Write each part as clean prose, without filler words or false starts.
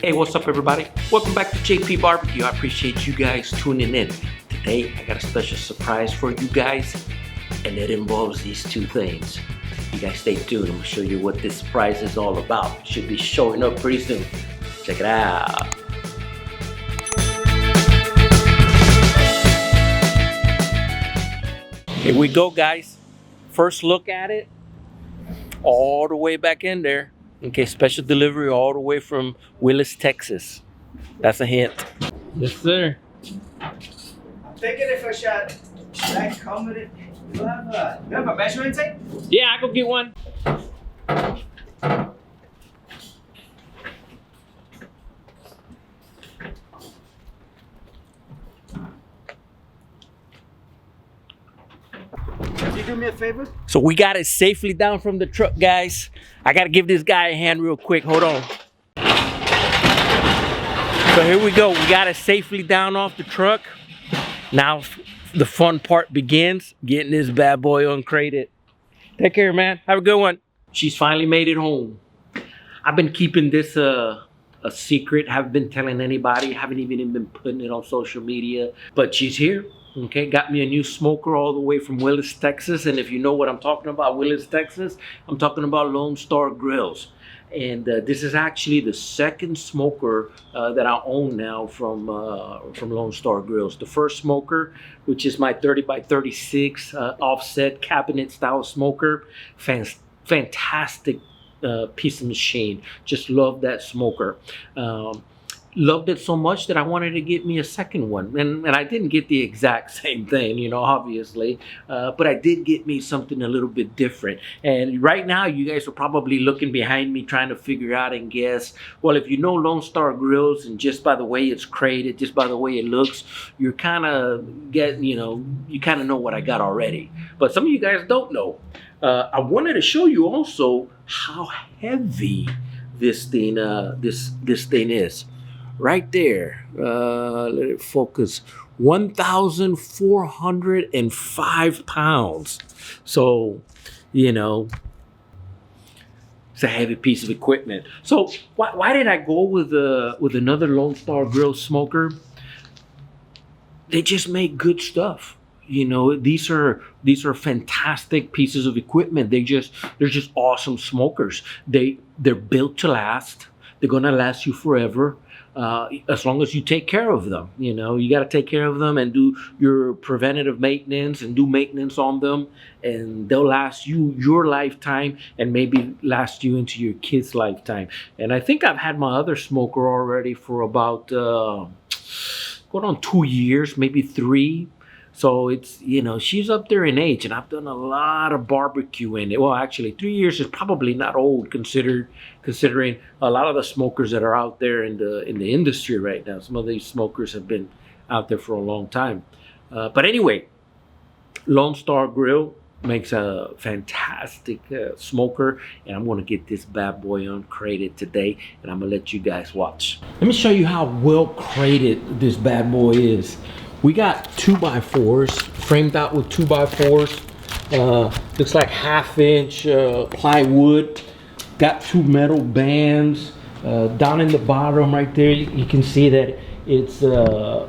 Hey, what's up everybody? Welcome back to J.P.BBQ. I appreciate you guys tuning in. Today, I got a special surprise for you guys, and it involves these two things. You guys stay tuned. I'm gonna show you what this surprise is all about. It should be showing up pretty soon. Check it out. Here we go, guys. First look at it, all the way back in there. Okay, special delivery all the way from Willis, Texas. That's a hint. Yes, sir. I'm taking it for a shot. Should I come with it? You have a measuring tape? Yeah, I go get one. Can you do me a favor? So we got it safely down from the truck, guys. I gotta give this guy a hand real quick. Hold on. So here we go. We got it safely down off the truck. Now the fun part begins, getting this bad boy uncrated. Take care, man. Have a good one. She's finally made it home. I've been keeping this a secret. Haven't been telling anybody. Haven't even been putting it on social media. But she's here. Okay, got me a new smoker all the way from Willis, Texas. And if you know what I'm talking about, Willis, Texas, I'm talking about Lone Star Grillz. And this is actually the second smoker that I own now from Lone Star Grillz. The first smoker, which is my 30 by 36 offset cabinet style smoker, fantastic piece of machine. Just love that smoker. Loved it so much that I wanted to get me a second one. And I didn't get the exact same thing, you know, obviously. But I did get me something a little bit different. And right now, you guys are probably looking behind me trying to figure out and guess. Well, if you know Lone Star Grillz, and just by the way it's crated, just by the way it looks, you're kind of getting, you kind of know what I got already. But some of you guys don't know. I wanted to show you also how heavy this thing, this thing is. Right there, let it focus, 1,405 pounds. So, it's a heavy piece of equipment. So why did I go with another Lone Star Grillz smoker? They just make good stuff. These are fantastic pieces of equipment. They're just awesome smokers. They're built to last. They're gonna last you forever. As long as you take care of them, you got to take care of them and do your preventative maintenance and do maintenance on them, and they'll last you your lifetime and maybe last you into your kids' lifetime. And I think I've had my other smoker already for about going on 2 years, maybe 3. So it's, she's up there in age, and I've done a lot of barbecue in it. Well, actually, 3 years is probably not old considering a lot of the smokers that are out there in the industry right now. Some of these smokers have been out there for a long time. But anyway, Lone Star Grill makes a fantastic smoker, and I'm going to get this bad boy uncrated today, and I'm going to let you guys watch. Let me show you how well crated this bad boy is. We got 2x4s, framed out with 2x4s. Looks like 1/2-inch plywood. Got 2 metal bands. Down in the bottom right there, you can see that it's got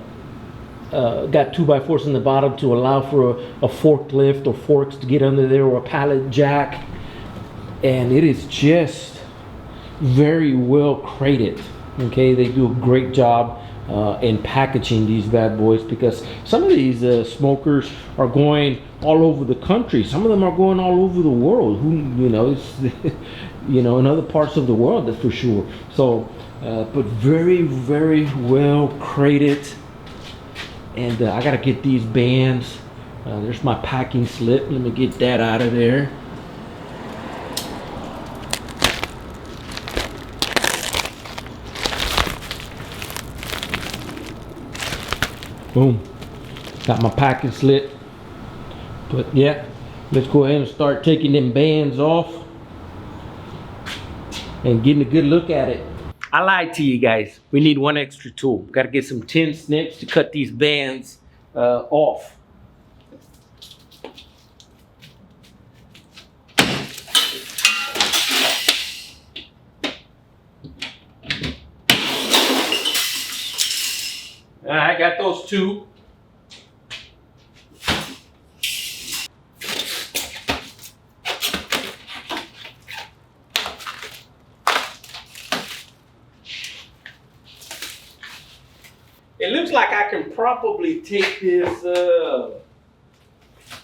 2x4s in the bottom to allow for a forklift or forks to get under there, or a pallet jack. And it is just very well crated. Okay, they do a great job in packaging these bad boys, because some of these smokers are going all over the country. Some of them are going all over the world. In other parts of the world, that's for sure. So, but very, very well crated. And I gotta get these bands. There's my packing slip. Let me get that out of there. Boom, got my packing slip. But yeah, let's go ahead and start taking them bands off and getting a good look at it. I lied to you guys. We need one extra tool. Got to get some tin snips to cut these bands off. goes 2. It looks like I can probably take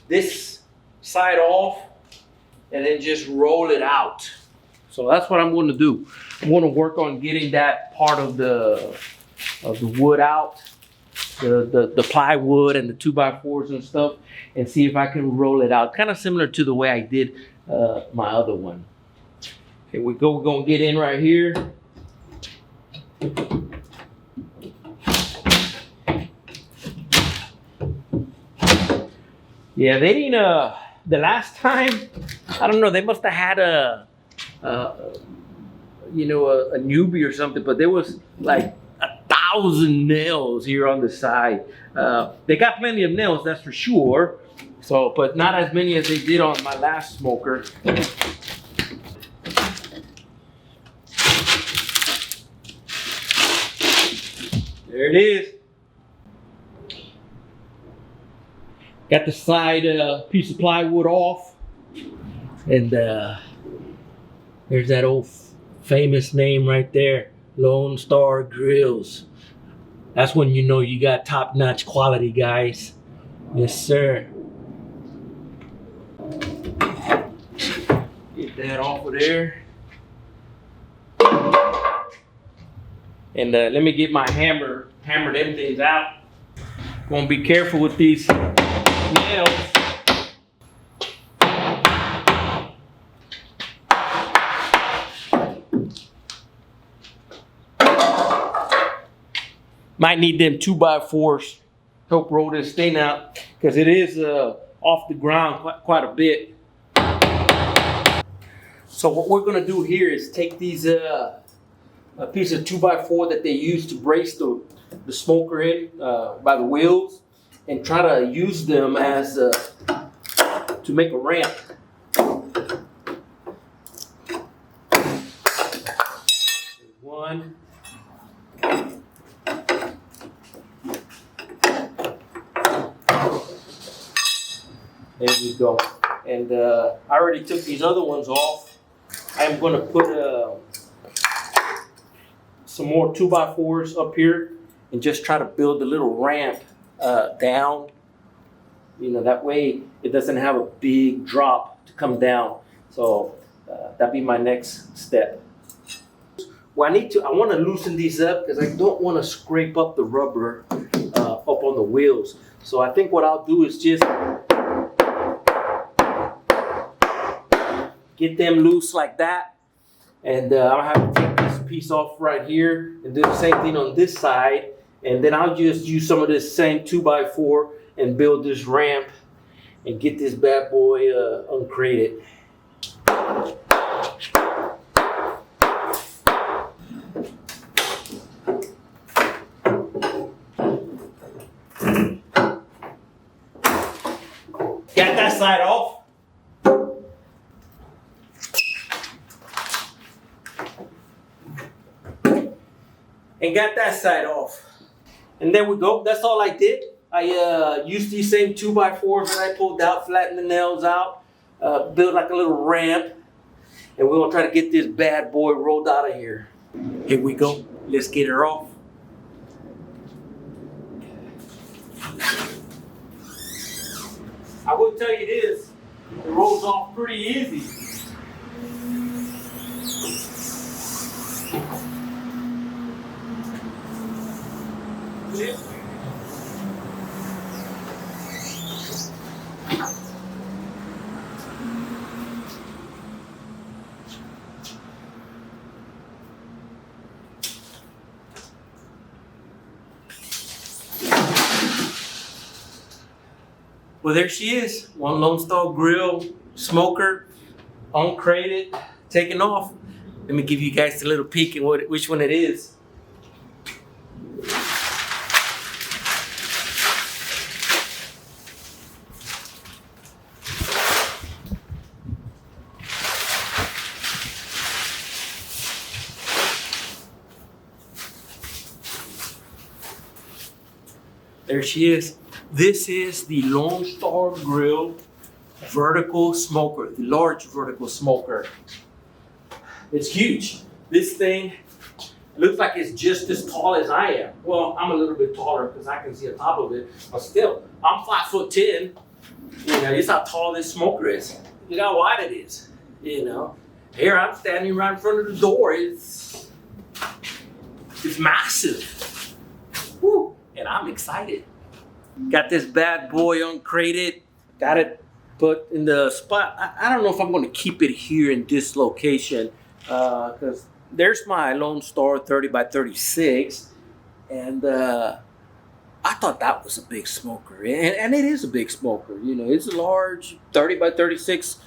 this side off and then just roll it out. So that's what I'm going to do. I'm going to work on getting that part of the wood out, the plywood and the 2x4s and stuff, and see if I can roll it out. Kind of similar to the way I did my other one. Here we go. We're going to get in right here. Yeah, they didn't, the last time, I don't know, they must have had a newbie or something, but there was like 1,000 nails here on the side. They got plenty of nails, that's for sure. So, but not as many as they did on my last smoker. There it is. Got the side piece of plywood off, and there's that old famous name right there, Lone Star Grillz. That's when you know you got top-notch quality, guys. Yes, sir. Get that off of there. And let me get my hammer them things out. Gonna be careful with these nails. Might need them 2x4s. Help roll this thing out because it is off the ground quite a bit. So what we're gonna do here is take these a piece of 2x4 that they use to brace the smoker in by the wheels, and try to use them as to make a ramp. One. There we go. And I already took these other ones off. I'm going to put some more 2x4s up here and just try to build a little ramp down. You know, that way it doesn't have a big drop to come down. So that'd be my next step. Well, I want to loosen these up because I don't want to scrape up the rubber up on the wheels. So I think what I'll do is just get them loose like that. And I'll have to take this piece off right here and do the same thing on this side. And then I'll just use some of this same 2x4 and build this ramp and get this bad boy uncrated. Got that side off. And got that side off. And there we go. That's all I did. I used these same 2x4s that I pulled out, flattened the nails out, built like a little ramp. And we're gonna try to get this bad boy rolled out of here. Here we go. Let's get her off. I will tell you this, it rolls off pretty easy. Well, there she is. One Lone Star Grill smoker, uncrated, taken off. Let me give you guys a little peek at which one it is. There she is. This is the Lone Star Grill vertical smoker, the large vertical smoker. It's huge. This thing looks like it's just as tall as I am. Well, I'm a little bit taller because I can see the top of it, but still, I'm 5'10". You know, this is how tall this smoker is. Look how wide it is. You know, here I'm standing right in front of the door. It's massive. Woo! And I'm excited. Got this bad boy uncrated. Got it put in the spot. I don't know if I'm going to keep it here in this location because there's my Lone Star 30 by 36, and I thought that was a big smoker, and it is a big smoker. You know, it's a large 30 by 36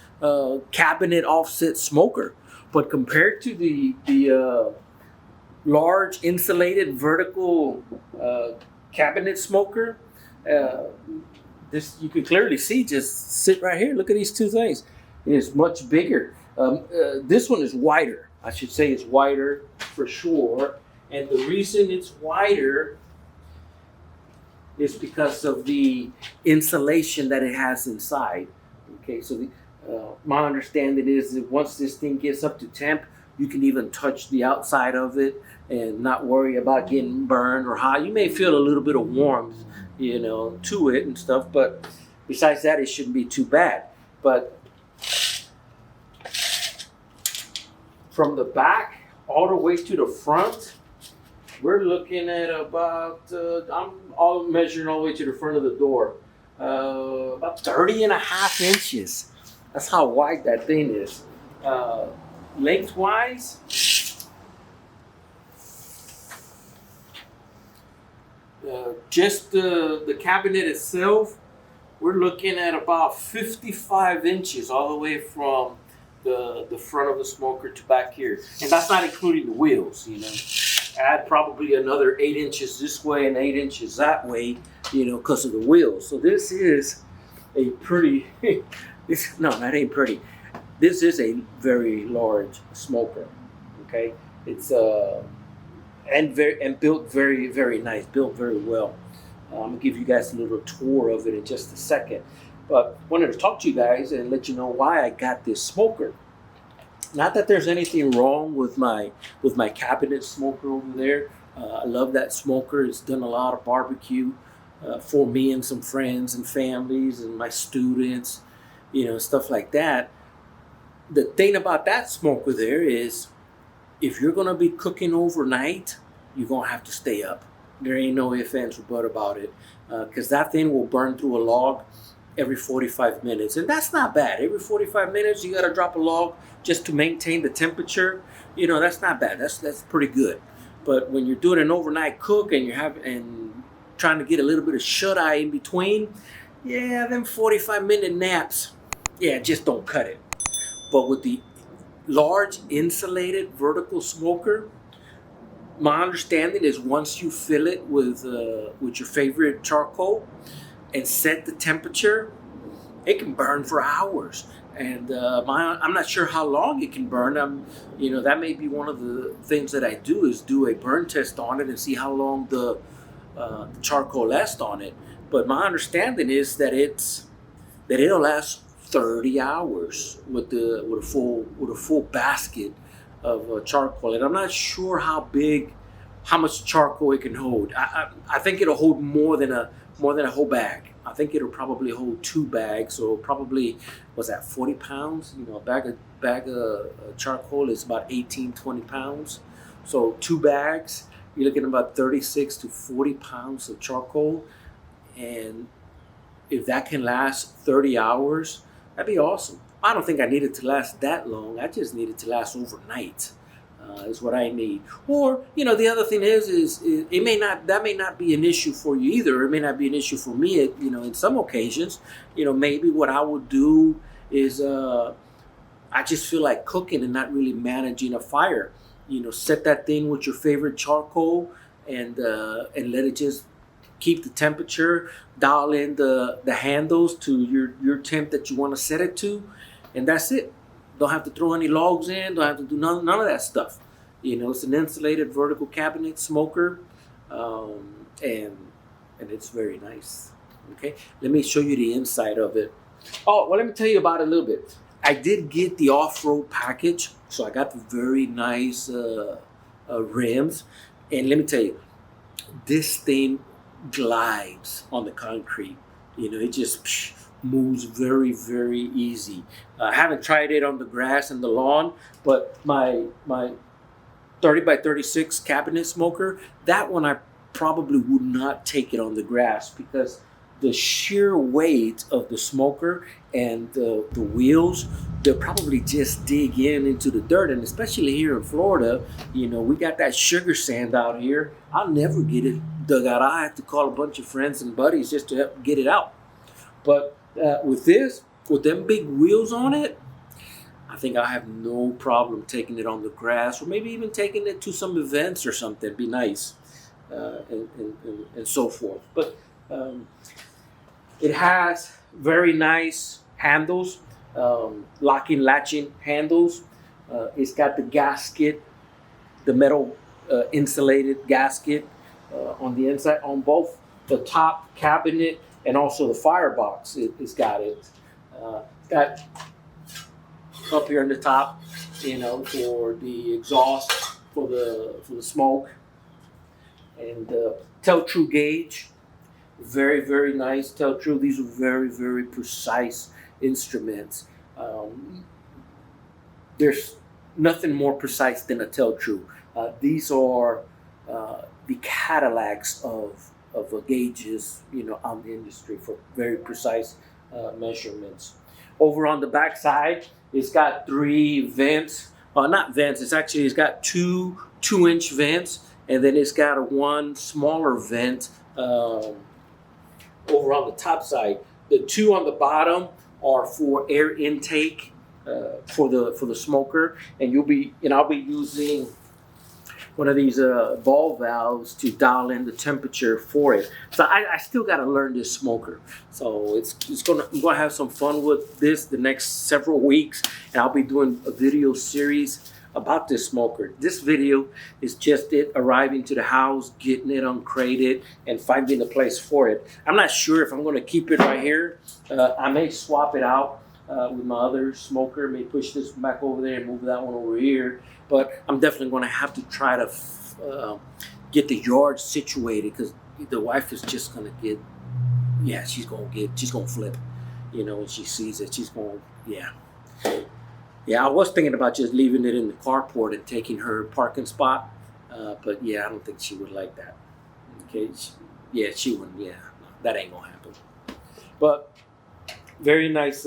cabinet offset smoker, but compared to the large insulated vertical cabinet smoker, this you can clearly see. Just sit right here. Look at these two things. It is much bigger. This one is wider. I should say it's wider for sure. And the reason it's wider is because of the insulation that it has inside. Okay, so my understanding is that once this thing gets up to temp, you can even touch the outside of it and not worry about getting burned or hot. You may feel a little bit of warmth, you know, to it and stuff, but besides that, it shouldn't be too bad. But from the back all the way to the front, we're looking at about, I'm all measuring all the way to the front of the door, about 30.5 inches. That's how wide that thing is. Lengthwise, just the cabinet itself, we're looking at about 55 inches all the way from the front of the smoker to back here. And that's not including the wheels, you know. Add probably another 8 inches this way and 8 inches that way, you know, because of the wheels. So this is a pretty, no, that ain't pretty. This is a very large smoker, okay? It's and built very, very nice, built very well. I'm gonna give you guys a little tour of it in just a second. But wanted to talk to you guys and let you know why I got this smoker. Not that there's anything wrong with my cabinet smoker over there. I love that smoker. It's done a lot of barbecue for me and some friends and families and my students, you know, stuff like that. The thing about that smoker there is if you're gonna be cooking overnight, you're gonna have to stay up. There ain't no ifs, ands, or buts about it, because that thing will burn through a log every 45 minutes. And that's not bad. Every 45 minutes, you got to drop a log just to maintain the temperature. You know, that's not bad. That's pretty good. But when you're doing an overnight cook and trying to get a little bit of shut-eye in between, yeah, them 45-minute naps, yeah, just don't cut it. But with the large insulated vertical smoker, my understanding is once you fill it with your favorite charcoal and set the temperature, it can burn for hours. And I'm not sure how long it can burn. You know, that may be one of the things that I do is do a burn test on it and see how long the charcoal lasts on it. But my understanding is that it'll last 30 hours with a full basket of charcoal. And I'm not sure how much charcoal it can hold. I think it'll hold more than a whole bag. I think it'll probably hold 2 bags. So probably, what's that, 40 pounds? You know, a bag of charcoal is about 18-20 pounds. So 2 bags, you're looking at about 36 to 40 pounds of charcoal. And if that can last 30 hours, that'd be awesome. I don't think I need it to last that long. I just need it to last overnight. Is what I need. Or, you know, the other thing is that may not be an issue for you either. It may not be an issue for me. You know, in some occasions, you know, maybe what I would do is I just feel like cooking and not really managing a fire. You know, set that thing with your favorite charcoal and let it just keep the temperature. Dial in the handles to your temp that you want to set it to, and that's it. Don't have to throw any logs in. Don't have to do none of that stuff. You know, it's an insulated vertical cabinet smoker, and and it's very nice. Okay, let me show you the inside of it. Oh, well, let me tell you about it a little bit. I did get the off-road package, so I got the very nice rims. And let me tell you, this thing glides on the concrete. You know, it just moves very, very easy. I haven't tried it on the grass and the lawn, but my 30 by 36 cabinet smoker, that one I probably would not take it on the grass because the sheer weight of the smoker and the wheels, they'll probably just dig into the dirt. And especially here in Florida, you know, we got that sugar sand out here. I'll never get it dug out. I have to call a bunch of friends and buddies just to help get it out. But with this, with them big wheels on it, I think I have no problem taking it on the grass or maybe even taking it to some events or something. It'd be nice and so forth. But it has very nice handles, locking, latching handles. It's got the gasket, the metal insulated gasket on the inside, on both the top cabinet and also the firebox. It's got it. It's got up here in the top, you know, for the exhaust, for the smoke, and tell true gauge. Very, very nice. Tell true. These are very, very precise instruments. There's nothing more precise than a tell true. These are the Cadillacs of gauges, you know, on the industry for very precise measurements. Over on the back side, it's got 3 vents. Not vents. It's got two 2-inch vents, and then it's got one smaller vent. Over on the top side, the 2 on the bottom are for air intake for the smoker, and I'll be using one of these ball valves to dial in the temperature for it. So I still got to learn this smoker. So I'm gonna have some fun with this the next several weeks, and I'll be doing a video series about this smoker. This video is just it arriving to the house, getting it uncrated, and finding a place for it. I'm not sure if I'm going to keep it right here. I may swap it out with my other smoker. May push this back over there and move that one over here. But I'm definitely going to have to try to get the yard situated because the wife is just going to get, she's going to flip. You know, when she sees it, she's going, Yeah, I was thinking about just leaving it in the carport and taking her parking spot, but I don't think she would like that. Okay, she wouldn't. Yeah, no, that ain't gonna happen. But very nice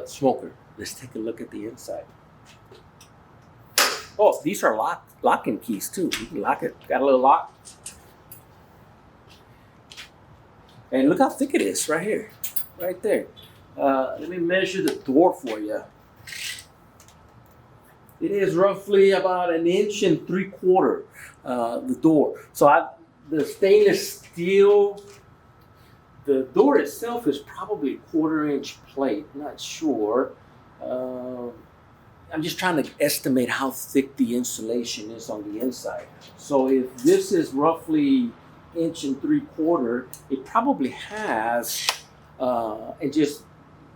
smoker. Let's take a look at the inside. Oh, these are locking keys too. You can lock it. Got a little lock. And look how thick it is right here, right there. Let me measure the door for you. It is roughly about 1 3/4 inches, the door. So the stainless steel, the door itself is probably 1/4 inch plate. Not sure. I'm just trying to estimate how thick the insulation is on the inside. So if this is roughly 1 3/4 inches, it probably has, and just,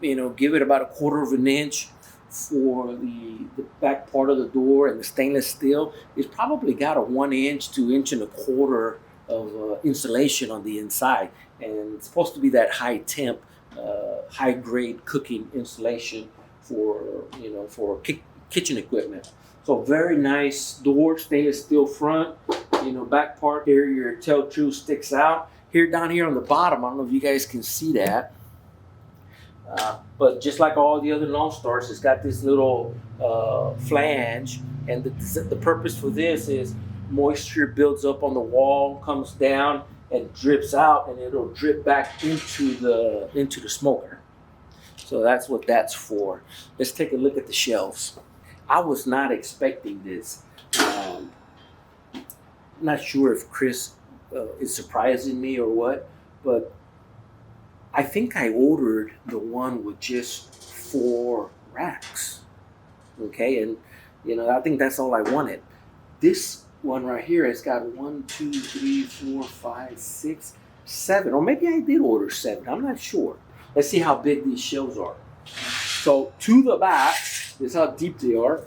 give it about 1/4 inch for the back part of the door, and the stainless steel is probably got a 1 inch to 1.25 inches of insulation on the inside, and it's supposed to be that high temp, high grade cooking insulation for kitchen equipment. So very nice door, stainless steel front. Back part here, your tell true sticks out. Down here on the bottom, I don't know if you guys can see that. But just like all the other Lone Stars, it's got this little flange, and the purpose for this is moisture builds up on the wall, comes down, and drips out, and it'll drip back into the smoker. So that's what that's for. Let's take a look at the shelves. I was not expecting this. Not sure if Chris is surprising me or what, but I think I ordered the one with just 4 racks. Okay, and I think that's all I wanted. This one right here has got 1, 2, 3, 4, 5, 6. 7, or maybe I did order 7. I'm not sure. Let's see how big these shelves are. So to the back, this is how deep they are.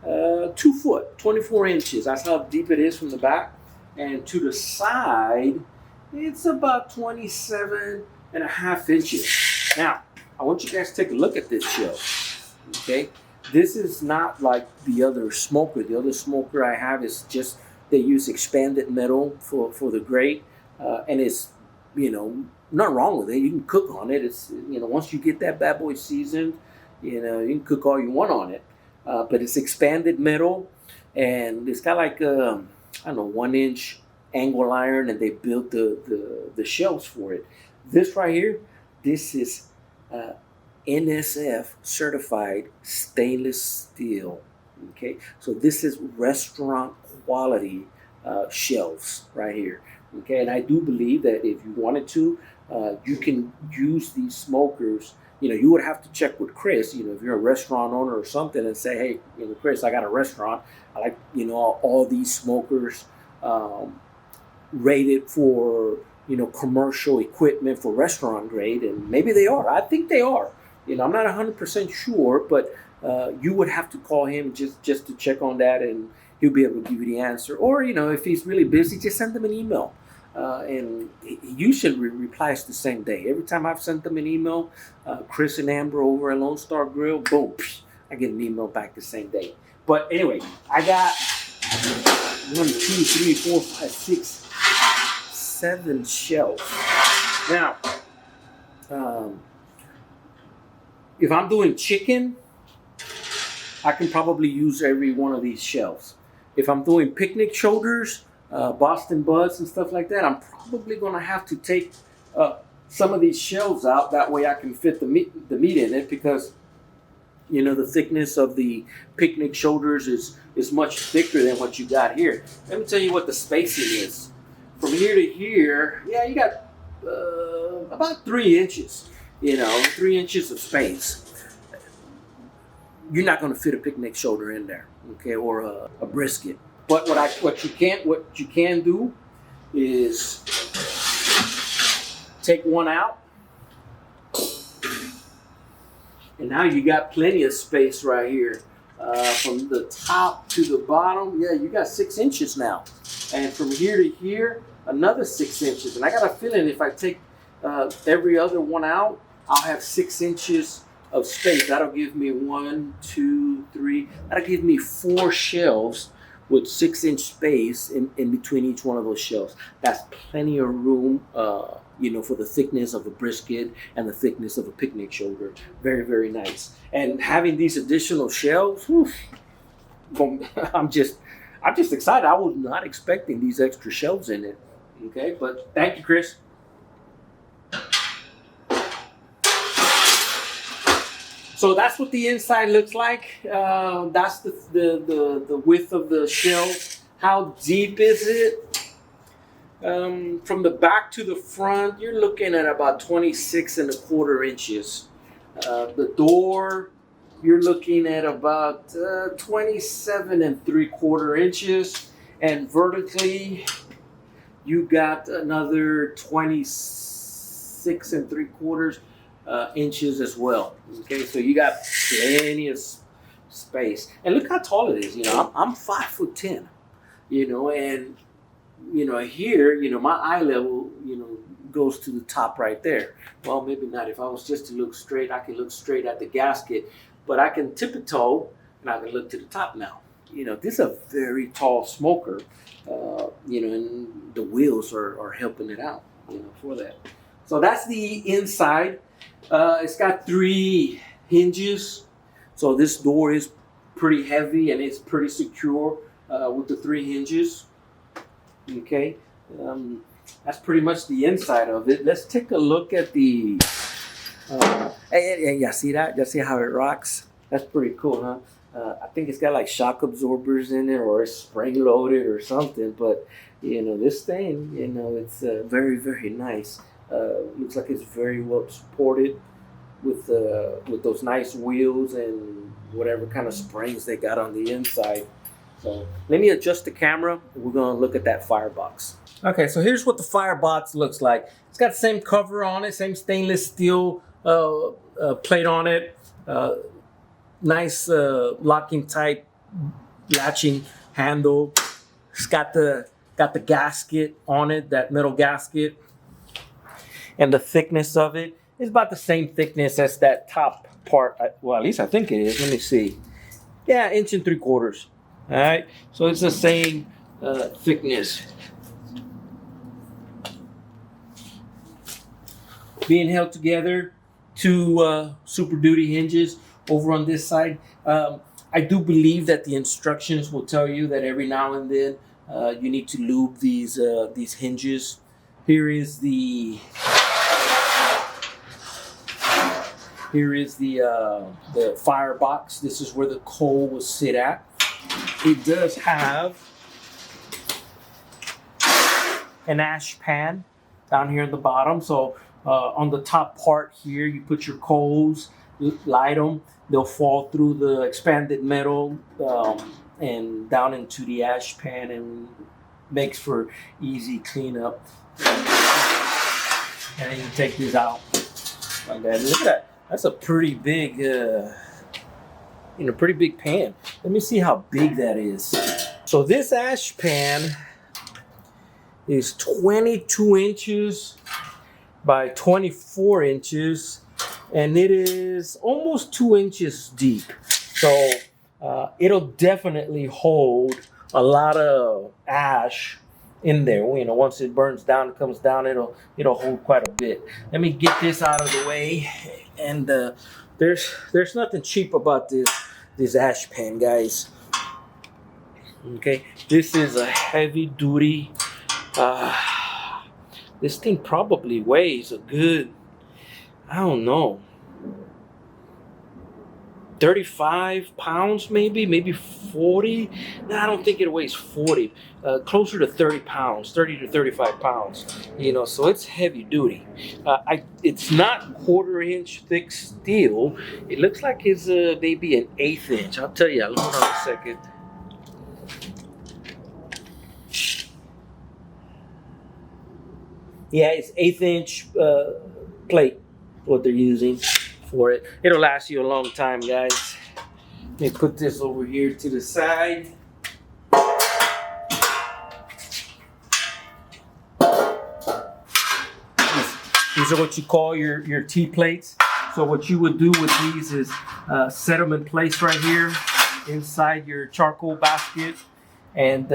2 foot, 24 inches. That's how deep it is from the back. And to the side, it's about 27.5 inches. Now, I want you guys to take a look at this shelf. Okay, this is not like the other smoker. The other smoker I have is just, they use expanded metal for the grate, and it's, you know, nothing wrong with it. You can cook on it. It's, you know, once you get that bad boy seasoned, you know, you can cook all you want on it. But it's expanded metal, and it's got like I don't know, 1-inch angle iron, and they built the shelves for it. This right here, this is NSF certified stainless steel. Okay, so this is restaurant quality shelves right here. Okay, and I do believe that if you wanted to, you can use these smokers. You know, you would have to check with Chris, you know, if you're a restaurant owner or something, and say, hey, you know, Chris, I got a restaurant. I like, you know, all these smokers rated for, you know, commercial equipment for restaurant grade. And maybe they are. I think they are. You know, I'm not 100% sure, but you would have to call him just to check on that, and he'll be able to give you the answer. Or, you know, if he's really busy, just send him an email. And he usually replies the same day. Every time I've sent them an email, Chris and Amber over at Lone Star Grill, boom, I get an email back the same day. But anyway, I got 1, 2, 3, 4, 5, 6, 7 shelves. Now, if I'm doing chicken, I can probably use every one of these shelves. If I'm doing picnic shoulders, Boston buds and stuff like that, I'm probably going to have to take some of these shelves out. That way I can fit the meat in it, because, you know, the thickness of the picnic shoulders is much thicker than what you got here. Let me tell you what the spacing is. From here to here, yeah, you got about 3 inches, you know, 3 inches of space. You're not going to fit a picnic shoulder in there, okay, or a brisket. But what you can do is take one out, and now you got plenty of space right here, from the top to the bottom. Yeah, you got 6 inches now, and from here to here, another 6 inches. And I got a feeling if I take every other one out, I'll have 6 inches of space. That'll give me 1, 2, 3. That'll give me 4 shelves with 6-inch space in between each one of those shelves. That's plenty of room, you know, for the thickness of a brisket and the thickness of a picnic shoulder. Very, very nice. And having these additional shelves, whew, I'm just excited. I was not expecting these extra shelves in it. Okay, but thank you, Chris. So that's what the inside looks like. That's the width of the shelf. How deep is it? From the back to the front, you're looking at about 26.25 inches. The door, you're looking at about 27.75 inches, and vertically, you got another 26.75 inches as well. Okay, so you got plenty of space, and look how tall it is. You know, I'm 5'10". You know, and you know here, you know, my eye level, you know, goes to the top right there. Well, maybe not. If I was just to look straight, I can look straight at the gasket, but I can tip a toe and I can look to the top now. You know, this is a very tall smoker. You know, and the wheels are helping it out. You know, for that. So that's the inside. It's got 3 hinges, so this door is pretty heavy and it's pretty secure with the 3 hinges. Okay, that's pretty much the inside of it. Let's take a look at the. Hey, yeah, see that? You see how it rocks? That's pretty cool, huh? I think it's got like shock absorbers in it, or it's spring loaded or something. But you know, this thing, you know, it's very, very nice. Looks like it's very well supported with those nice wheels and whatever kind of springs they got on the inside. So let me adjust the camera. We're gonna look at that firebox. Okay, so here's what the firebox looks like. It's got the same cover on it, same stainless steel plate on it. Nice locking type latching handle. It's got the gasket on it, that metal gasket. And the thickness of it is about the same thickness as that top part. Well, at least I think it is. Let me see. Yeah, 1 3/4 inches. All right, so it's the same thickness. Being held together, 2 Super Duty hinges over on this side. I do believe that the instructions will tell you that every now and then you need to lube these hinges. Here is the firebox. This is where the coal will sit at. It does have an ash pan down here at the bottom. So on the top part here, you put your coals, light them. They'll fall through the expanded metal and down into the ash pan, and makes for easy cleanup. And then you take these out like that. Look at that. That's a pretty big, pretty big pan. Let me see how big that is. So this ash pan is 22 inches by 24 inches, and it is almost 2 inches deep. So it'll definitely hold a lot of ash in there. Once it burns down, it comes down, it'll hold quite a bit. Let me get this out of the way. And there's nothing cheap about this ash pan, guys. Okay, this is a heavy duty. This thing probably weighs a good, I don't know, 35 pounds, maybe 40. No, I don't think it weighs 40. Closer to 30 pounds, 30 to 35 pounds. So it's heavy duty. It's not 1/4 inch thick steel. It looks like it's maybe an 1/8 inch. I'll tell you. Hold on a second. Yeah, it's 1/8 inch plate, what they're using for it. It'll last you a long time, guys. Let me put this over here to the side. These are what you call your tea plates. So what you would do with these is set them in place right here inside your charcoal basket, and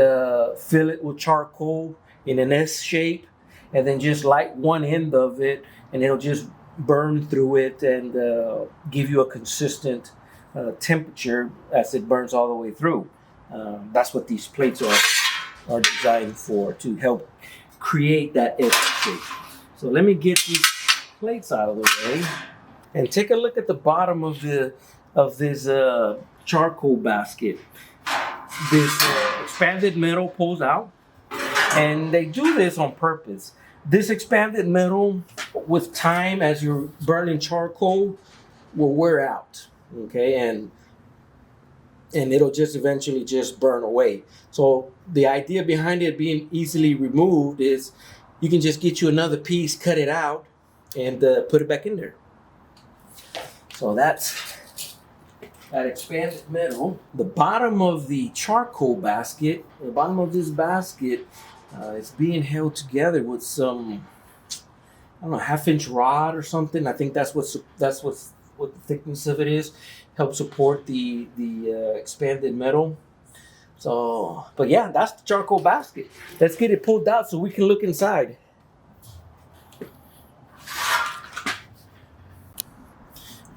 fill it with charcoal in an S shape, and then just light one end of it, and it'll just burn through it and give you a consistent temperature as it burns all the way through. That's what these plates are designed for, to help create that S shape. So let me get these plates out of the way and take a look at the bottom of this charcoal basket. This expanded metal pulls out, and they do this on purpose. This expanded metal, with time, as you're burning charcoal, will wear out, okay, and it'll just eventually just burn away. So the idea behind it being easily removed is you can just get you another piece, cut it out, and put it back in there. So that's that expanded metal. The bottom of the charcoal basket, the bottom of this basket, is being held together with some, I don't know, 1/2 inch rod or something. I think that's what the thickness of it is. Help support the expanded metal. So, but yeah, that's the charcoal basket. Let's get it pulled out so we can look inside.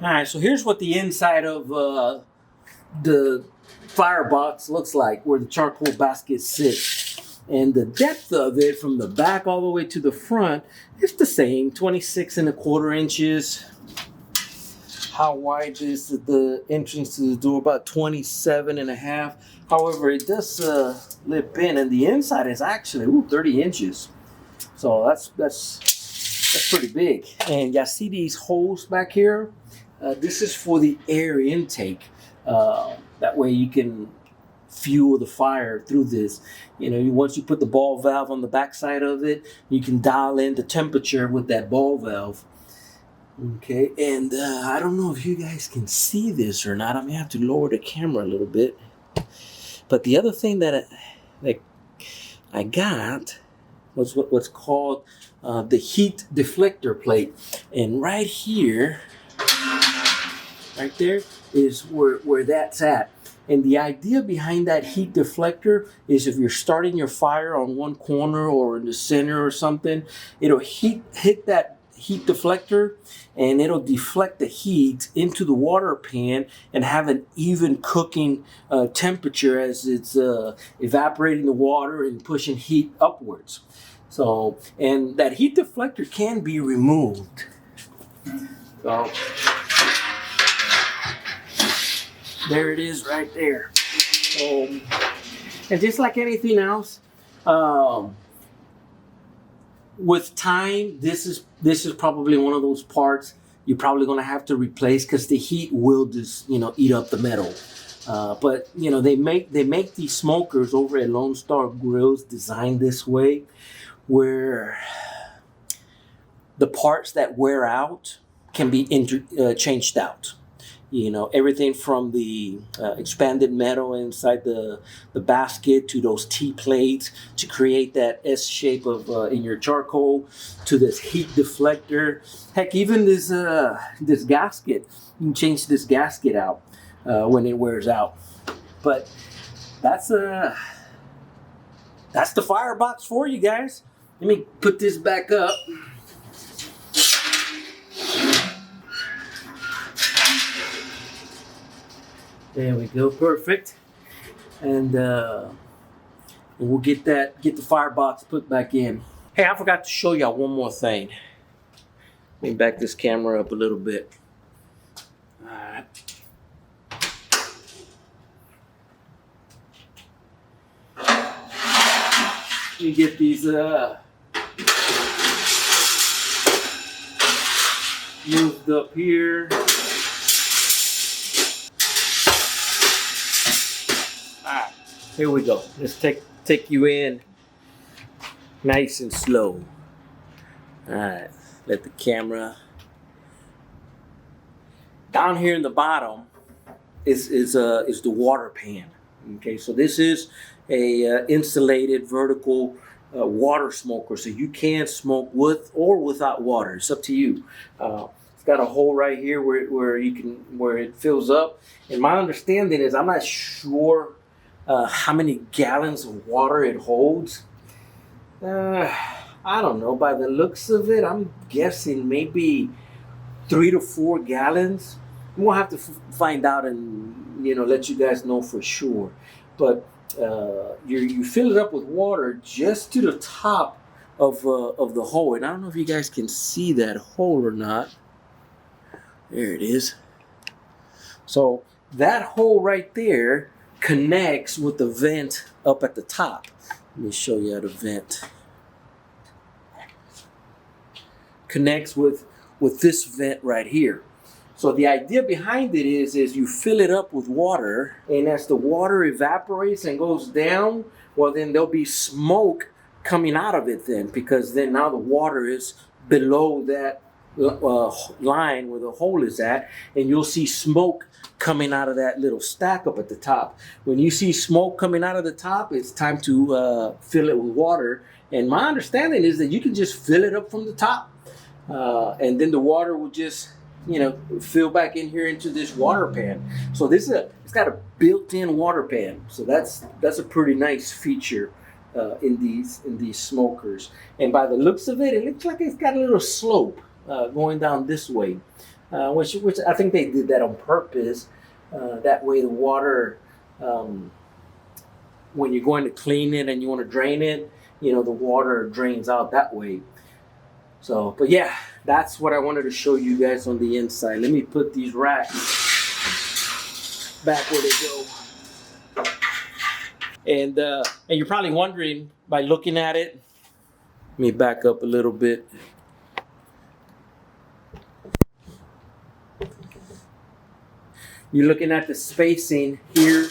All right, so here's what the inside of the firebox looks like, where the charcoal basket sits. And the depth of it from the back all the way to the front is the same, 26 1/4 inches. How wide is the entrance to the door? About 27 1/2. However, it does lip in, and the inside is actually 30 inches. So that's pretty big. And y'all see these holes back here? This is for the air intake. That way you can fuel the fire through this. You know, once you put the ball valve on the backside of it, you can dial in the temperature with that ball valve. Okay, and I don't know if you guys can see this or not. I may have to lower the camera a little bit. But the other thing that I got was what's called the heat deflector plate. And right here, right there, is where that's at. And the idea behind that heat deflector is if you're starting your fire on one corner or in the center or something, it'll hit that heat deflector and it'll deflect the heat into the water pan and have an even cooking temperature as it's evaporating the water and pushing heat upwards. So, and that heat deflector can be removed. So, there it is right there. And just like anything else, with time, this is probably one of those parts you're probably going to have to replace because the heat will just, you know, eat up the metal. But you know, they make these smokers over at Lone Star Grillz designed this way, where the parts that wear out can be changed out. You know, everything from the expanded metal inside the basket to those T-plates to create that S shape of in your charcoal, to this heat deflector. Heck, even this gasket, you can change this gasket out when it wears out. But that's the firebox for you guys. Let me put this back up. There we go, perfect. And we'll get the firebox put back in. Hey, I forgot to show y'all one more thing. Let me back this camera up a little bit. All right. You get these moved up here. Alright, here we go. Let's take you in nice and slow. Alright, let the camera. Down here in the bottom is the water pan. Okay, so this is a insulated vertical water smoker, so you can smoke with or without water. It's up to you. It's got a hole right here where it fills up. And my understanding is, I'm not sure how many gallons of water it holds. I don't know. By the looks of it, I'm guessing maybe 3 to 4 gallons. We'll have to find out and, you know, let you guys know for sure. But you fill it up with water just to the top of the hole. And I don't know if you guys can see that hole or not. There it is. So that hole right there connects with the vent up at the top. Let me show you how the vent connects with this vent right here. So the idea behind it is you fill it up with water, and as the water evaporates and goes down, well, then there'll be smoke coming out of it then, because then now the water is below that line where the hole is at, and you'll see smoke coming out of that little stack up at the top. When you see smoke coming out of the top, it's time to fill it with water. And my understanding is that you can just fill it up from the top, and then the water will just, you know, fill back in here into this water pan. So it's got a built-in water pan. So that's a pretty nice feature in these smokers. And by the looks of it, it looks like it's got a little slope going down this way, which I think they did that on purpose. That way the water, when you're going to clean it and you want to drain it, you know, the water drains out that way. So, but yeah, that's what I wanted to show you guys on the inside. Let me put these racks back where they go. And you're probably wondering by looking at it. Let me back up a little bit. You're looking at the spacing here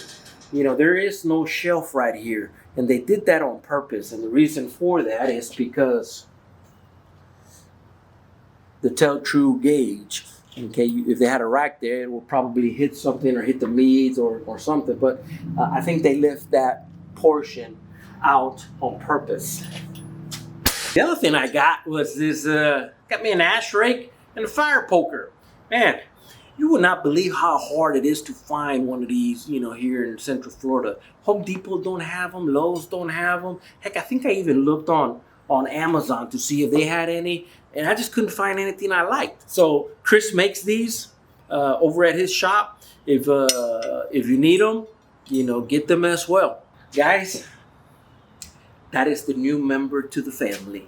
you know, there is no shelf right here. And they did that on purpose. And the reason for that is because the tell true gauge, okay, if they had a rack there, it would probably hit something or hit the meats or something. But I think they left that portion out on purpose. The other thing I got was this, got me an ash rake and a fire poker. Man, you would not believe how hard it is to find one of these, you know, here in Central Florida. Home Depot don't have them, Lowe's don't have them. Heck, I think I even looked on Amazon to see if they had any, and I just couldn't find anything I liked. So Chris makes these over at his shop. If you need them, you know, get them as well. Guys, that is the new member to the family.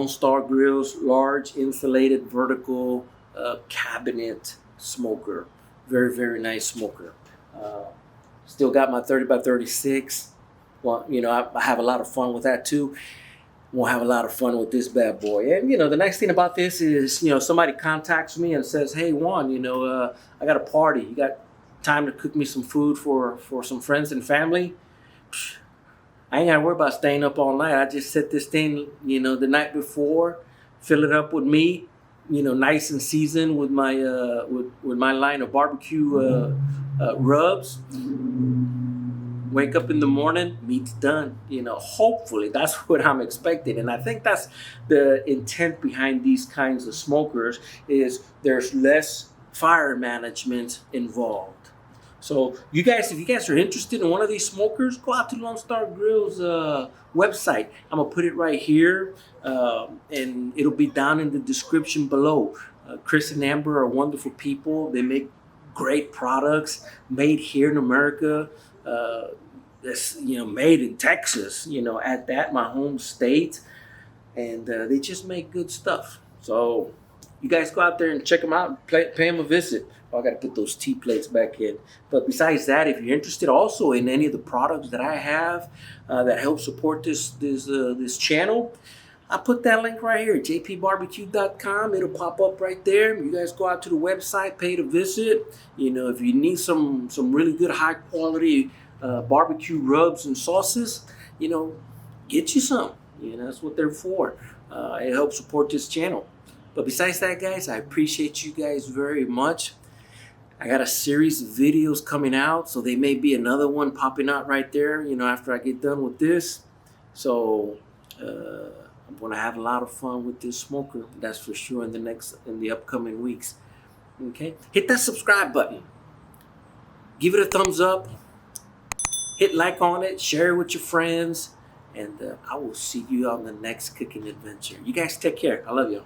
Star Grillz Large Insulated Vertical Cabinet Smoker. Very, very nice smoker. Still got my 30 by 36. Well, you know, I have a lot of fun with that too. We'll have a lot of fun with this bad boy. And, you know, the nice thing about this is, you know, somebody contacts me and says, hey, Juan, you know, I got a party. You got time to cook me some food for some friends and family? I ain't got to worry about staying up all night. I just set this thing, you know, the night before, fill it up with meat, you know, nice and seasoned with my with my line of barbecue rubs. Wake up in the morning, meat's done. You know, hopefully that's what I'm expecting, and I think that's the intent behind these kinds of smokers. Is there's less fire management involved. So you guys, if you guys are interested in one of these smokers, go out to Lone Star Grill's website. I'm gonna put it right here, and it'll be down in the description below. Chris and Amber are wonderful people. They make great products made here in America. That's, you know, made in Texas. You know, at that, my home state, and they just make good stuff. So you guys go out there and check them out and pay them a visit. Oh, I got to put those tea plates back in. But besides that, if you're interested also in any of the products that I have that help support this channel, I put that link right here, J.P.BBQ.com. It'll pop up right there. You guys go out to the website, pay to visit. You know, if you need some really good high quality barbecue rubs and sauces, you know, get you some. You know, that's what they're for. It helps support this channel. But besides that, guys, I appreciate you guys very much. I got a series of videos coming out, so there may be another one popping out right there, you know, after I get done with this. So I'm gonna have a lot of fun with this smoker, that's for sure, in the upcoming weeks. Okay, hit that subscribe button, give it a thumbs up, hit like on it, share it with your friends, and I will see you on the next cooking adventure. You guys take care. I love you.